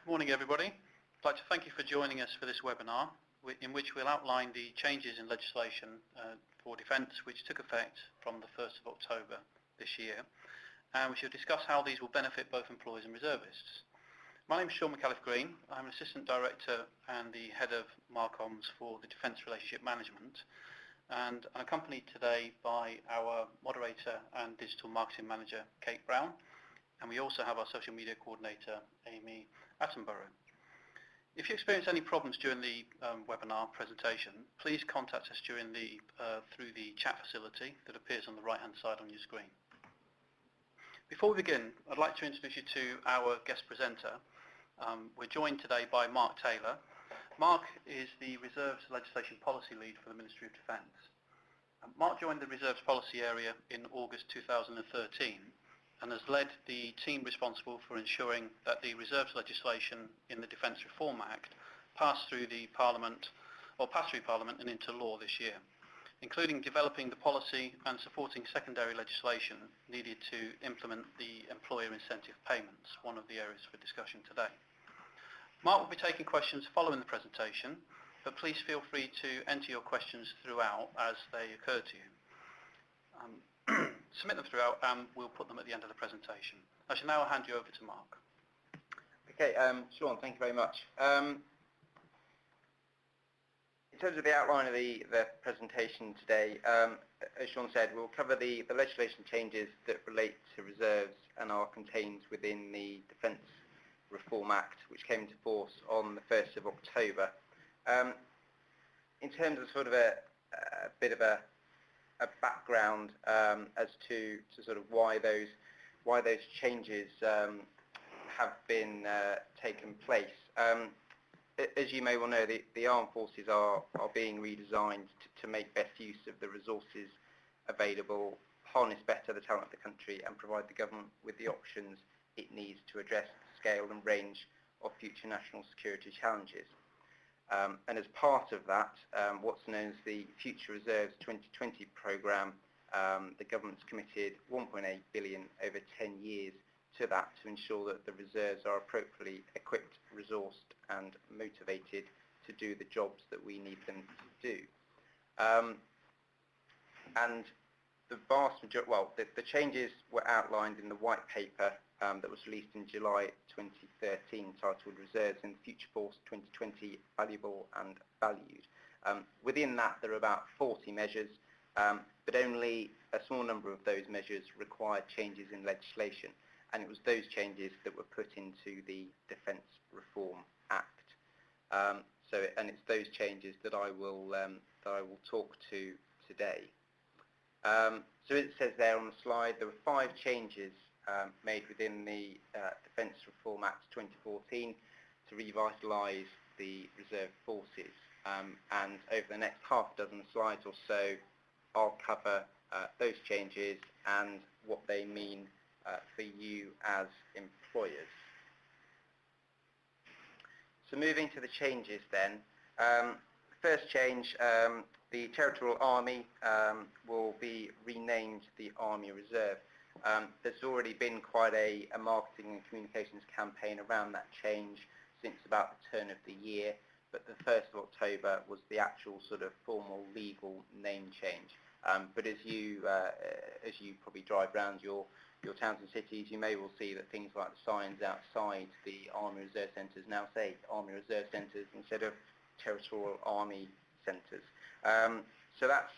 Good morning, everybody. I'd like to thank you for joining us for this webinar, in which we'll outline the changes in legislation for defence which took effect from the 1st of October this year, and we shall discuss how these will benefit both employees and reservists. My name is Sean McAuliffe-Green. I'm an Assistant Director and the Head of Marcoms for the Defence Relationship Management, and I'm accompanied today by our Moderator and Digital Marketing Manager, Kate Brown, and we also have our Social Media Coordinator, Amy Attenborough. If you experience any problems during the webinar presentation, please contact us through the chat facility that appears on the right-hand side on your screen. Before we begin, I'd like to introduce you to our guest presenter. We're joined today by Mark Taylor. Mark is the Reserves Legislation Policy Lead for the Ministry of Defence. Mark joined the Reserves Policy Area in August 2013 and has led the team responsible for ensuring that the reserves legislation in the Defence Reform Act passed through Parliament and into law this year, including developing the policy and supporting secondary legislation needed to implement the employer incentive payments, one of the areas for discussion today. Mark will be taking questions following the presentation, but please feel free to enter your questions throughout as they occur to you. Submit them throughout and we'll put them at the end of the presentation. I shall now hand you over to Mark. Okay, Sean, thank you very much. In terms of the outline of the presentation today, as Sean said, we'll cover the legislation changes that relate to reserves and are contained within the Defence Reform Act, which came into force on the 1st of October. In terms of sort of a bit of a background as to sort of why those changes have been taken place. As you may well know, the armed forces are being redesigned to make best use of the resources available, harness better the talent of the country, and provide the government with the options it needs to address the scale and range of future national security challenges. And as part of that, what's known as the Future Reserves 2020 programme, the government's committed 1.8 billion over 10 years to that to ensure that the reserves are appropriately equipped, resourced and motivated to do the jobs that we need them to do. And the vast majority, well, the changes were outlined in the white paper that was released in July 2013, titled Reserves in the Future Force 2020, Valuable and Valued. Within that, there are about 40 measures, but only a small number of those measures required changes in legislation, and it was those changes that were put into the Defence Reform Act. And it's those changes that I will talk to today. So as it says there on the slide, there were 5 changes made within the Defence Reform Act 2014 to revitalise the reserve forces. And over the next half dozen slides or so, I'll cover those changes and what they mean for you as employers. So moving to the changes then. First change, the Territorial Army will be renamed the Army Reserve. There's already been quite a marketing and communications campaign around that change since about the turn of the year, but the 1st of October was the actual sort of formal legal name change. But as you probably drive around your towns and cities, you may well see that things like the signs outside the Army Reserve Centres now say Army Reserve Centres instead of Territorial Army Centres. So that's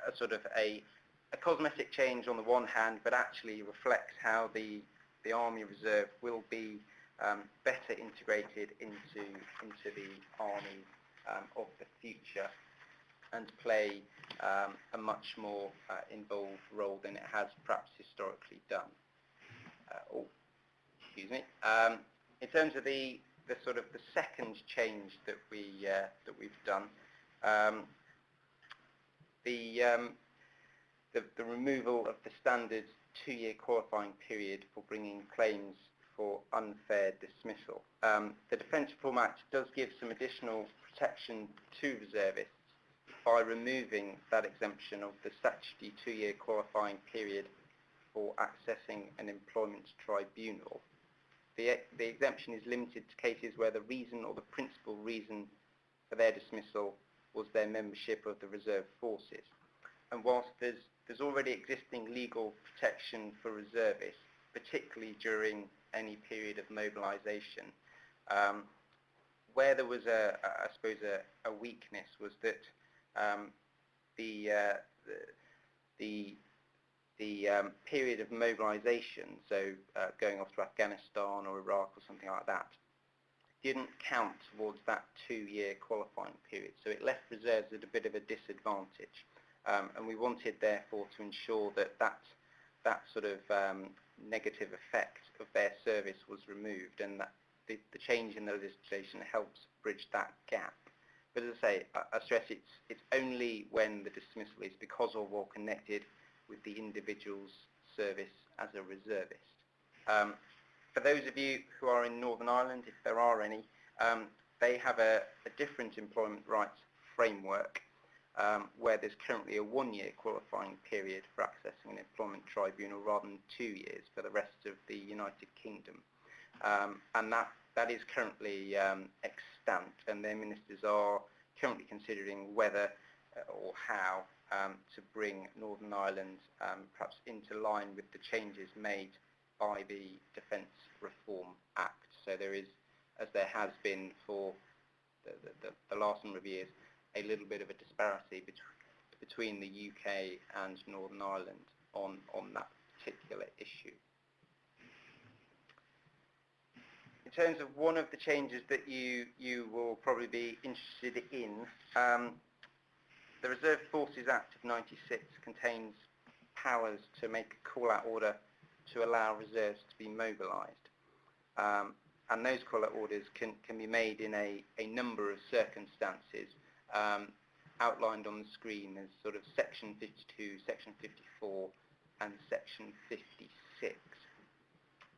a sort of a cosmetic change on the one hand, but actually reflects how the Army Reserve will be better integrated into the Army of the future and play a much more involved role than it has perhaps historically done. In terms of the sort of the second change that we've done, the removal of the standard 2-year qualifying period for bringing claims for unfair dismissal. The Defence Reform Act does give some additional protection to reservists by removing that exemption of the statutory 2-year qualifying period for accessing an employment tribunal. the exemption is limited to cases where the reason or the principal reason for their dismissal was their membership of the reserve forces. And whilst there's already existing legal protection for reservists, particularly during any period of mobilisation, where there was I suppose a weakness was that the period of mobilisation, so going off to Afghanistan or Iraq or something like that, didn't count towards that 2-year qualifying period. So it left reserves at a bit of a disadvantage. And we wanted, therefore, to ensure that that sort of negative effect of their service was removed, and that the change in the legislation helps bridge that gap. But as I say, I stress it's only when the dismissal is because of or connected with the individual's service as a reservist. For those of you who are in Northern Ireland, if there are any, they have a different employment rights framework where there's currently a 1-year qualifying period for accessing an employment tribunal rather than 2 years for the rest of the United Kingdom. And that is currently extant, and their ministers are currently considering whether or how to bring Northern Ireland perhaps into line with the changes made by the Defence Reform Act. So there is, as there has been for the last number of years, a little bit of a disparity between the UK and Northern Ireland on that particular issue. In terms of one of the changes that you will probably be interested in, the Reserve Forces Act of '96 contains powers to make a call-out order to allow reserves to be mobilised. And those call-out orders can be made in a number of circumstances outlined on the screen as sort of Section 52, Section 54 and Section 56.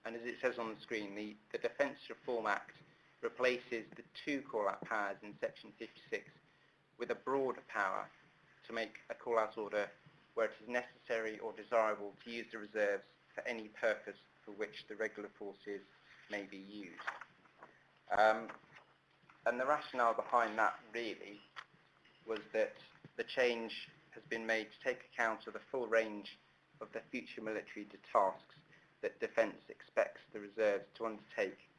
And as it says on the screen, the Defence Reform Act replaces the 2 call-out powers in Section 56 with a broader power to make a call-out order where it is necessary or desirable to use the reserves for any purpose for which the regular forces may be used. And the rationale behind that really was that the change has been made to take account of the full range of the future military tasks that Defence expects the reserves to undertake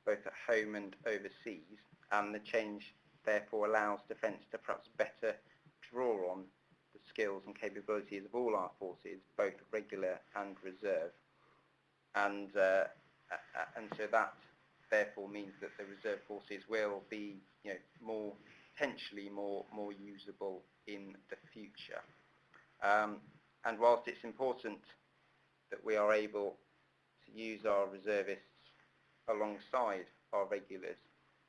both at home and overseas, and the change therefore allows Defence to perhaps better draw on the skills and capabilities of all our forces, both regular and reserve. And so that therefore means that the reserve forces will be, potentially more usable in the future. And whilst it's important that we are able to use our reservists alongside our regulars,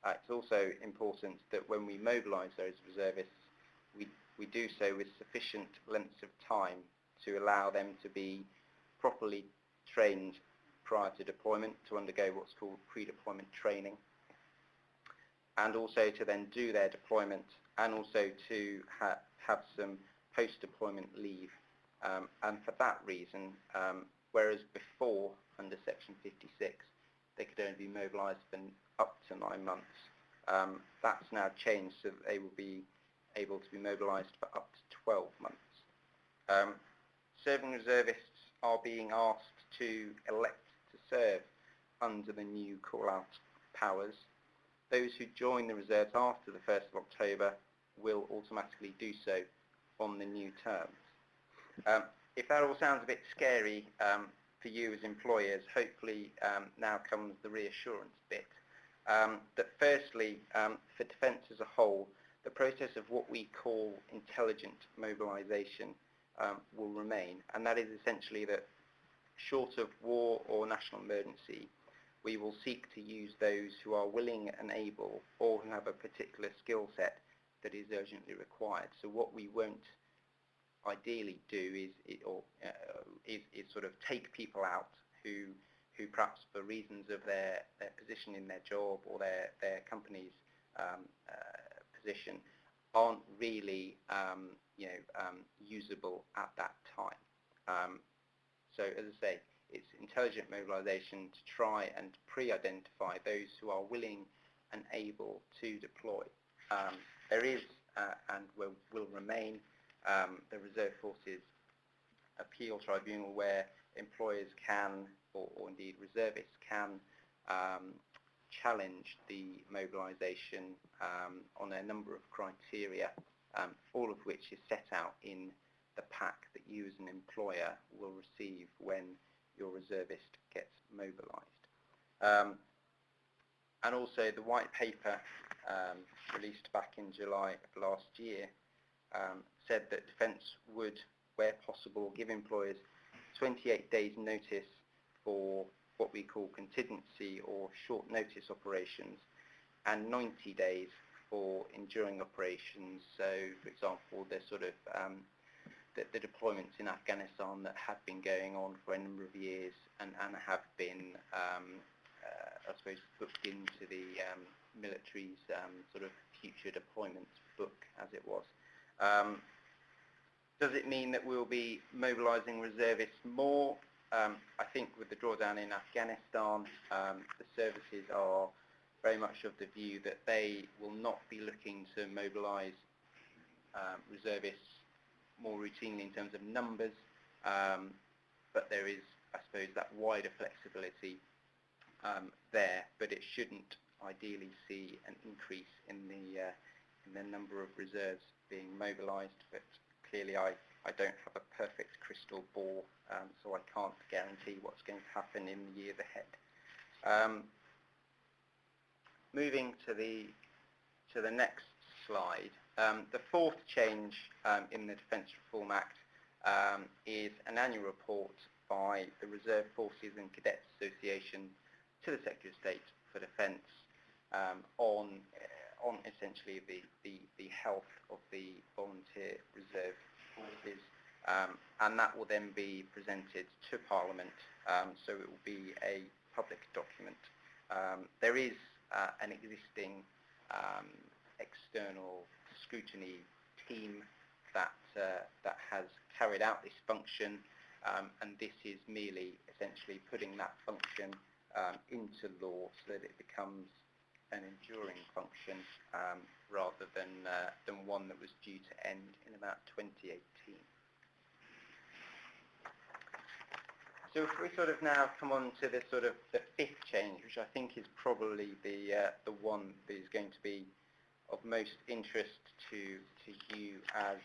it's also important that when we mobilise those reservists, we do so with sufficient lengths of time to allow them to be properly trained prior to deployment, to undergo what's called pre-deployment training, and also to then do their deployment, and also to have some post-deployment leave. And for that reason, whereas before, under Section 56, they could only be mobilised for up to 9 months, that's now changed so that they will be able to be mobilised for up to 12 months. Serving reservists are being asked to elect to serve under the new call-out powers. Those who join the reserves after the 1st of October will automatically do so on the new terms. If that all sounds a bit scary for you as employers, hopefully now comes the reassurance bit. That firstly, for Defence as a whole, the process of what we call intelligent mobilisation will remain, and that is essentially that short of war or national emergency, we will seek to use those who are willing and able, or who have a particular skill set that is urgently required. So what we won't ideally do is sort of take people out who perhaps for reasons of their position in their job or their company's position aren't really usable at that time. So as I say, It's intelligent mobilisation to try and pre-identify those who are willing and able to deploy. There is and will remain the Reserve Forces Appeal Tribunal, where employers can, or indeed reservists can, challenge the mobilisation on a number of criteria, all of which is set out in the pack that you as an employer will receive when your reservist gets mobilised. And also the white paper released back in July of last year said that Defence would, where possible, give employers 28 days notice for what we call contingency or short notice operations, and 90 days for enduring operations. So, for example, the sort of the deployments in Afghanistan that have been going on for a number of years and have been, I suppose, booked into the military's sort of future deployments book, as it was. Does it mean that we'll be mobilising reservists more? I think with the drawdown in Afghanistan, the services are very much of the view that they will not be looking to mobilise reservists more routinely in terms of numbers, but there is, I suppose, that wider flexibility there, but it shouldn't ideally see an increase in the number of reserves being mobilised. But clearly I don't have a perfect crystal ball, so I can't guarantee what's going to happen in the years ahead. Moving to the next slide, the fourth change in the Defence Reform Act is an annual report by the Reserve Forces and Cadets Association to the Secretary of State for Defence on essentially the health of the volunteer reserve forces, and that will then be presented to Parliament, so it will be a public document. There is an existing external scrutiny team that has carried out this function, and this is merely essentially putting that function into law so that it becomes an enduring function rather than one that was due to end in about 2018. So if we sort of now come on to the sort of the fifth change, which I think is probably the one that is going to be of most interest to you as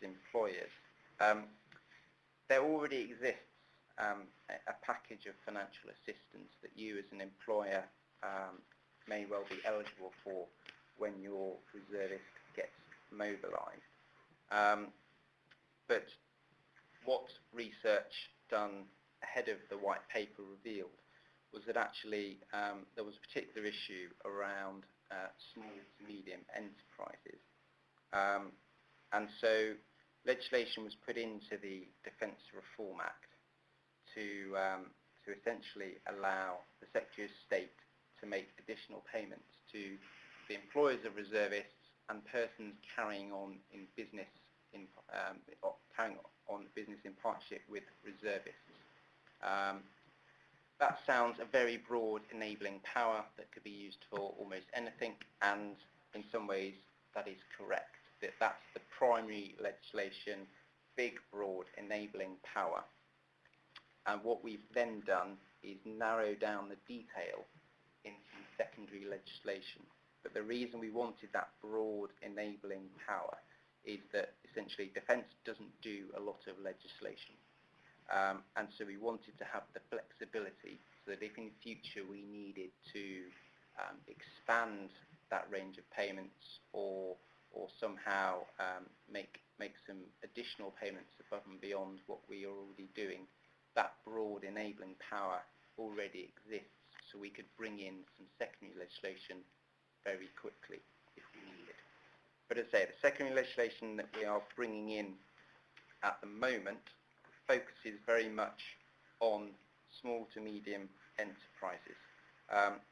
employers. There already exists a package of financial assistance that you as an employer may well be eligible for when your reservist gets mobilised. But what research done ahead of the white paper revealed was that actually there was a particular issue around small to medium enterprises. And so legislation was put into the Defence Reform Act to essentially allow the Secretary of State to make additional payments to the employers of reservists and persons carrying on business in partnership with reservists. That sounds a very broad enabling power that could be used for almost anything, and in some ways that is correct. That's the primary legislation, big, broad enabling power. And what we've then done is narrow down the detail into secondary legislation. But the reason we wanted that broad enabling power is that essentially Defence doesn't do a lot of legislation. And so we wanted to have the flexibility so that if in future we needed to expand that range of payments or somehow make some additional payments above and beyond what we are already doing, that broad enabling power already exists, so we could bring in some secondary legislation very quickly if we needed. But as I say, the secondary legislation that we are bringing in at the moment focuses very much on small to medium enterprises.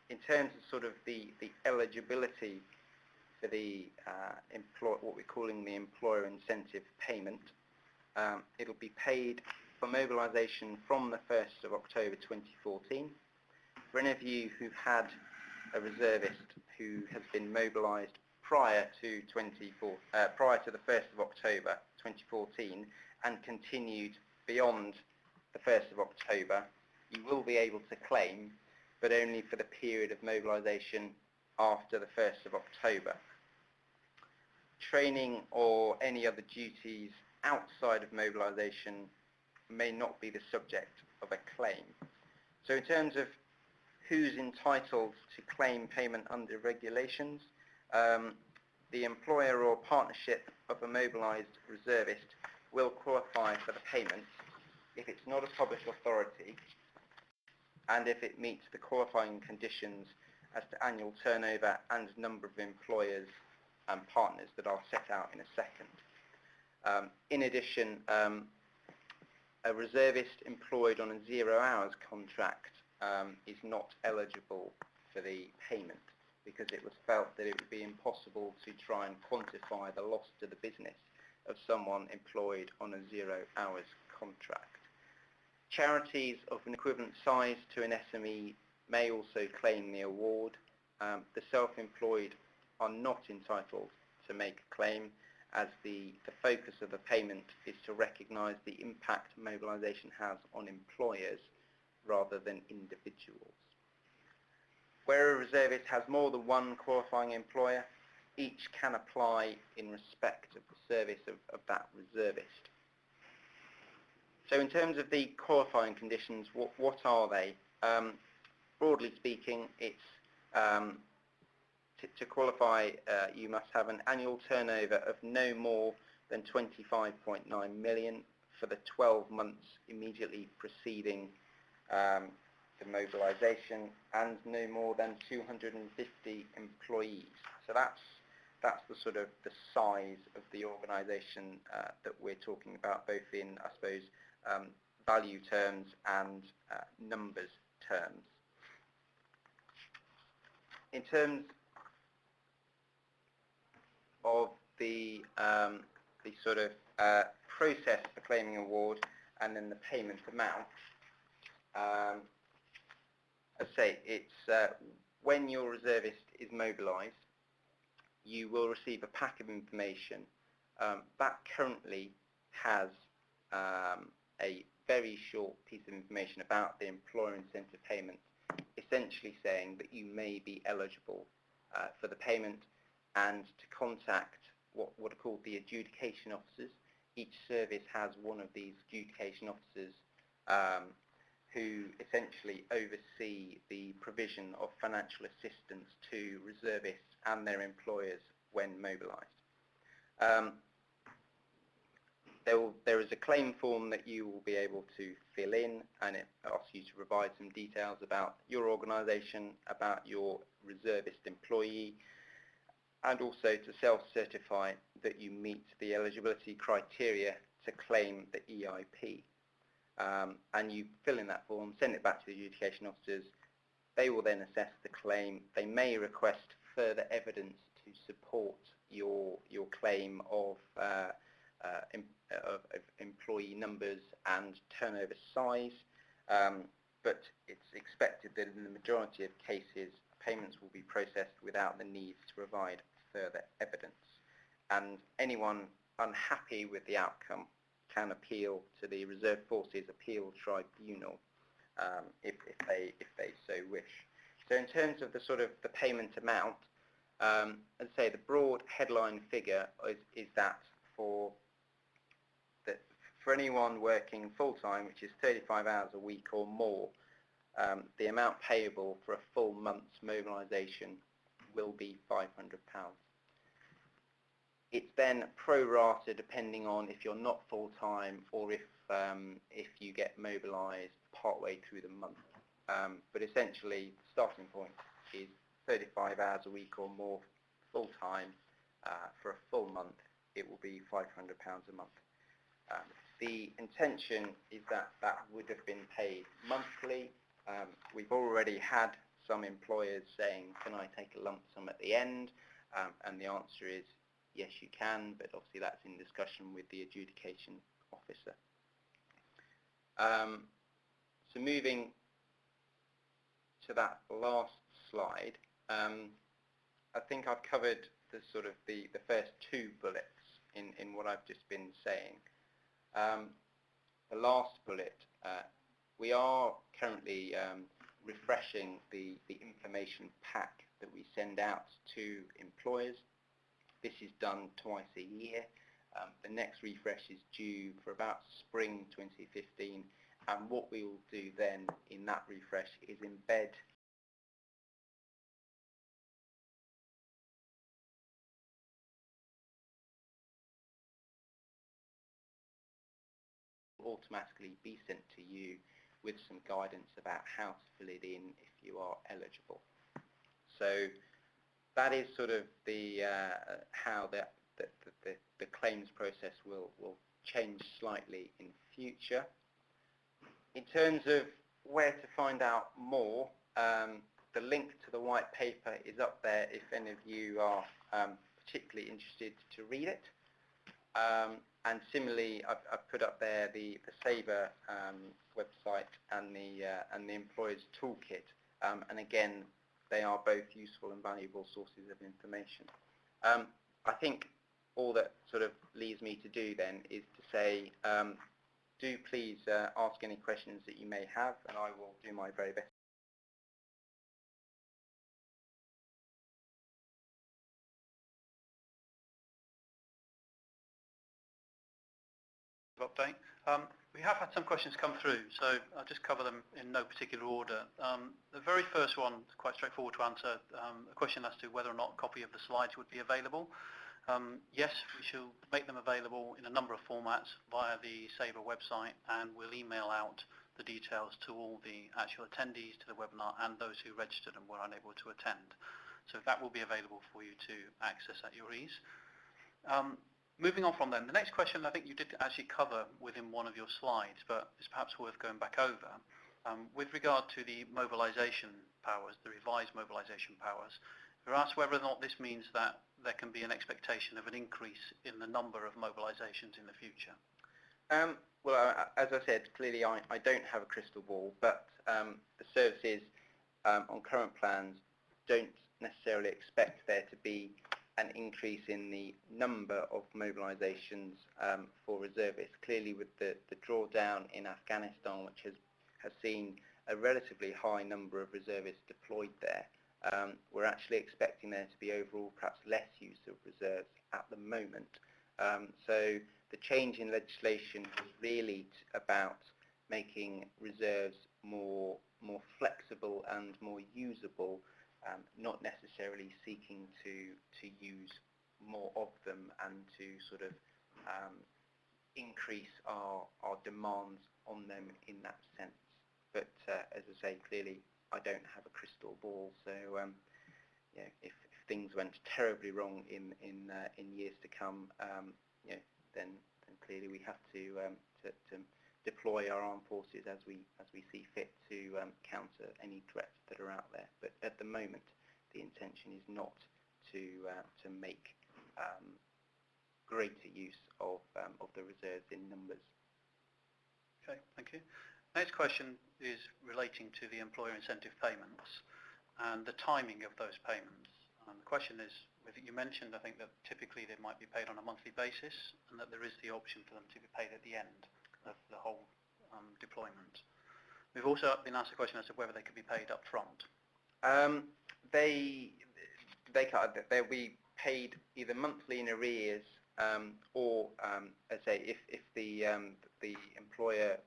In terms of sort of the eligibility for the what we're calling the employer incentive payment, it'll be paid for mobilisation from the 1st of October 2014. For any of you who've had a reservist who has been mobilised prior to the 1st of October 2014 and continued beyond the 1st of October, you will be able to claim, but only for the period of mobilisation after the 1st of October. Training or any other duties outside of mobilisation may not be the subject of a claim. So in terms of who's entitled to claim payment under regulations, the employer or partnership of a mobilised reservist will qualify for the payment if it's not a public authority and if it meets the qualifying conditions as to annual turnover and number of employers and partners that I'll set out in a second. In addition, a reservist employed on a 0 hours contract is not eligible for the payment because it was felt that it would be impossible to try and quantify the loss to the business of someone employed on a 0 hours contract. Charities of an equivalent size to an SME may also claim the award. The self-employed are not entitled to make a claim, as the focus of the payment is to recognise the impact mobilisation has on employers rather than individuals. Where a reservist has more than one qualifying employer, each can apply in respect of the service of that reservist. So in terms of the qualifying conditions, what are they? Broadly speaking, it's to qualify, you must have an annual turnover of no more than 25.9 million for the 12 months immediately preceding the mobilisation, and no more than 250 employees. So that's the sort of the size of the organisation that we're talking about, both in, I suppose, value terms and numbers terms. In terms of the sort of process for claiming award and then the payment amount, as I say, it's when your reservist is mobilised, you will receive a pack of information that currently has a very short piece of information about the employer incentive payment, essentially saying that you may be eligible for the payment, and to contact what are called the adjudication officers. Each service has one of these adjudication officers who essentially oversee the provision of financial assistance to reservists and their employers when mobilised. There is a claim form that you will be able to fill in, and it asks you to provide some details about your organisation, about your reservist employee, and also to self-certify that you meet the eligibility criteria to claim the EIP. And you fill in that form, send it back to the adjudication officers. They will then assess the claim. They may request further evidence to support your claim of employee numbers and turnover size, but it's expected that in the majority of cases payments will be processed without the need to provide further evidence, and anyone unhappy with the outcome can appeal to the Reserve Forces Appeal Tribunal if they so wish. So in terms of the sort of the payment amount, as I say, the broad headline figure is that for anyone working full-time, which is 35 hours a week or more, the amount payable for a full month's mobilisation will be £500. It's then pro-rata depending on if you're not full-time or if you get mobilised partway through the month. But essentially, the starting point is 35 hours a week or more full-time. For a full month, it will be £500 a month. The intention is that that would have been paid monthly. We've already had some employers saying, can I take a lump sum at the end? And the answer is, yes, you can, but obviously that's in discussion with the adjudication officer. So moving to that last slide, I think I've covered the sort of the first two bullets in what I've just been saying. The last bullet, we are currently refreshing the information pack that we send out to employers. This is done twice a year. The next refresh is due for about spring 2015, and what we will do then in that refresh is embed automatically be sent to you with some guidance about how to fill it in if you are eligible. So that is sort of the how the claims process will change slightly in future. In terms of where to find out more, the link to the white paper is up there if any of you are particularly interested to read it. And similarly, I've put up there the Sabre website and the Employers Toolkit, and again, they are both useful and valuable sources of information. I think all that sort of leaves me to do then is to say, do please ask any questions that you may have, and I will do my very best. Update. We have had some questions come through, so I'll just cover them in no particular order. The very first one is quite straightforward to answer, a question as to whether or not a copy of the slides would be available. Yes, we shall make them available in a number of formats via the Sabre website, and we'll email out the details to all the actual attendees to the webinar and those who registered and were unable to attend. So that will be available for you to access at your ease. Moving on from then, the next question I think you did actually cover within one of your slides, but it's perhaps worth going back over. With regard to the mobilisation powers, the revised mobilisation powers, we're asked whether or not this means that there can be an expectation of an increase in the number of mobilisations in the future. Well, as I said, clearly I don't have a crystal ball, but the services on current plans don't necessarily expect there to be an increase in the number of mobilisations for reservists. Clearly with the drawdown in Afghanistan, which has seen a relatively high number of reservists deployed there, we're actually expecting there to be overall perhaps less use of reserves at the moment. So the change in legislation was really about making reserves more flexible and more usable, not necessarily seeking to use more of them and to sort of increase our demands on them in that sense. But as I say, clearly I don't have a crystal ball, so yeah, if things went terribly wrong in years to come, you know, then clearly we have to deploy our armed forces as we see fit to counter any threats that are out there. But at the moment, the intention is not to make greater use of the reserves in numbers. Okay, thank you. Next question is relating to the employer incentive payments and the timing of those payments. The question is, you mentioned, I think, that typically they might be paid on a monthly basis and that there is the option for them to be paid at the end of the whole deployment. We've also been asked a question as to whether they could be paid up front. They'll be paid either monthly in arrears, or as I say, if the employer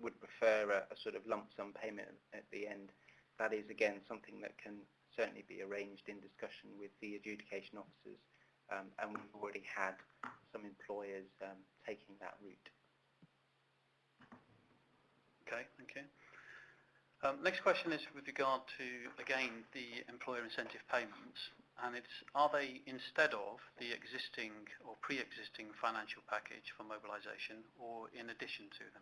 would prefer a sort of lump sum payment at the end, that is again something that can certainly be arranged in discussion with the adjudication officers, and we've already had some employers taking that route. Okay, thank you. Next question is with regard to, again, the employer incentive payments, and it's, are they instead of the existing or pre-existing financial package for mobilisation or in addition to them?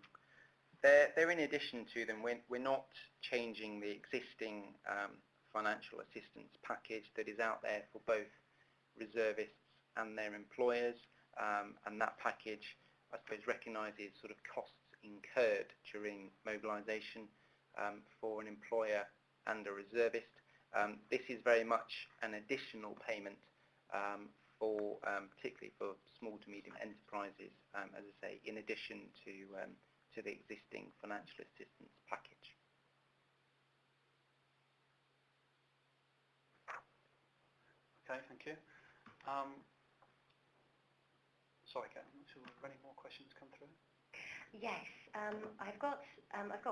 They're in addition to them. We're not changing the existing financial assistance package that is out there for both reservists and their employers, and that package, I suppose, recognises sort of costs incurred during mobilisation for an employer and a reservist. This is very much an additional payment for particularly for small to medium enterprises, as I say, in addition to the existing financial assistance package. Okay, thank you. Sorry, Kate, I'm not sure if any more questions come through. Yes, I've got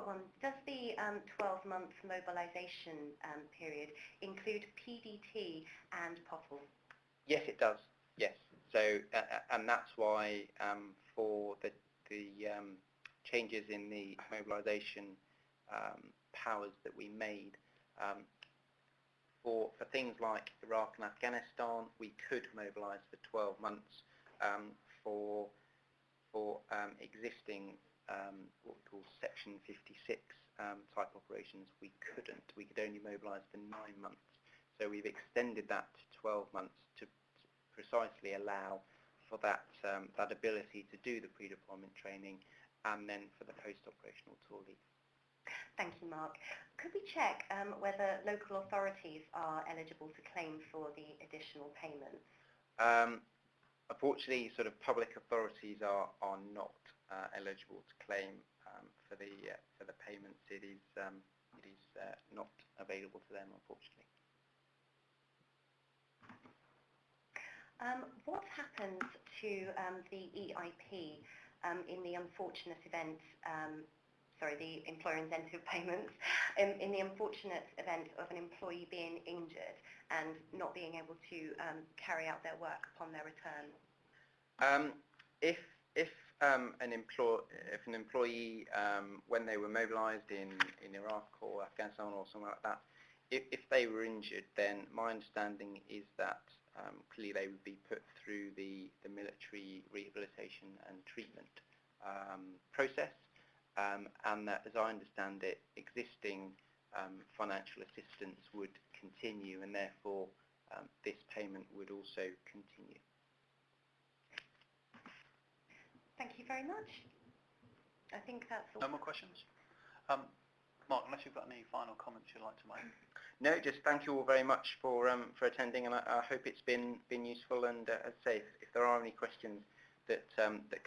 one. Does the 12-month mobilisation period include PDT and POTL? Yes, it does. Yes. So, and that's why for the changes in the mobilisation powers that we made, for things like Iraq and Afghanistan, we could mobilise for 12 months. For existing what we call Section 56 type operations, we couldn't. We could only mobilise for 9 months. So we've extended that to 12 months to precisely allow for that that ability to do the pre-deployment training and then for the post-operational tour leave. Thank you, Mark. Could we check whether local authorities are eligible to claim for the additional payments? Unfortunately, sort of public authorities are not eligible to claim for the payments. It is not available to them, unfortunately. What happens to the EIP in the unfortunate event, the employer incentive payments, in the unfortunate event of an employee being injured and not being able to carry out their work upon their return? If an employee, when they were mobilised in Iraq or Afghanistan or somewhere like that, if they were injured, then my understanding is that clearly they would be put through the military rehabilitation and treatment process, and that, as I understand it, existing financial assistance would continue, and therefore this payment would also continue. Thank you very much. I think that's all. No more questions? Mark, unless you've got any final comments you'd like to make? No, just thank you all very much for attending, and I hope it's been useful. And as I say, if there are any questions that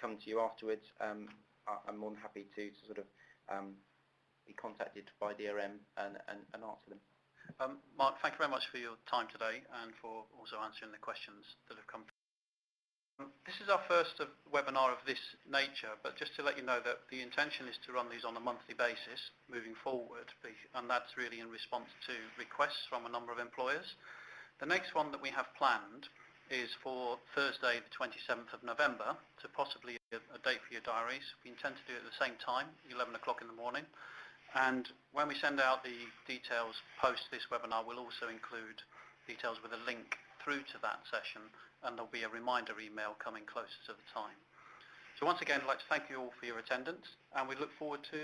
come to you afterwards, I'm more than happy to sort of be contacted by DRM and answer them. Mark, thank you very much for your time today and for also answering the questions that have come through. This is our first webinar of this nature, but just to let you know that the intention is to run these on a monthly basis moving forward, and that's really in response to requests from a number of employers. The next one that we have planned is for Thursday the 27th of November, so possibly a date for your diaries. We intend to do it at the same time, 11 o'clock in the morning, and when we send out the details post this webinar, we'll also include details with a link through to that session, and there'll be a reminder email coming closer to the time. So once again, I'd like to thank you all for your attendance, and we look forward to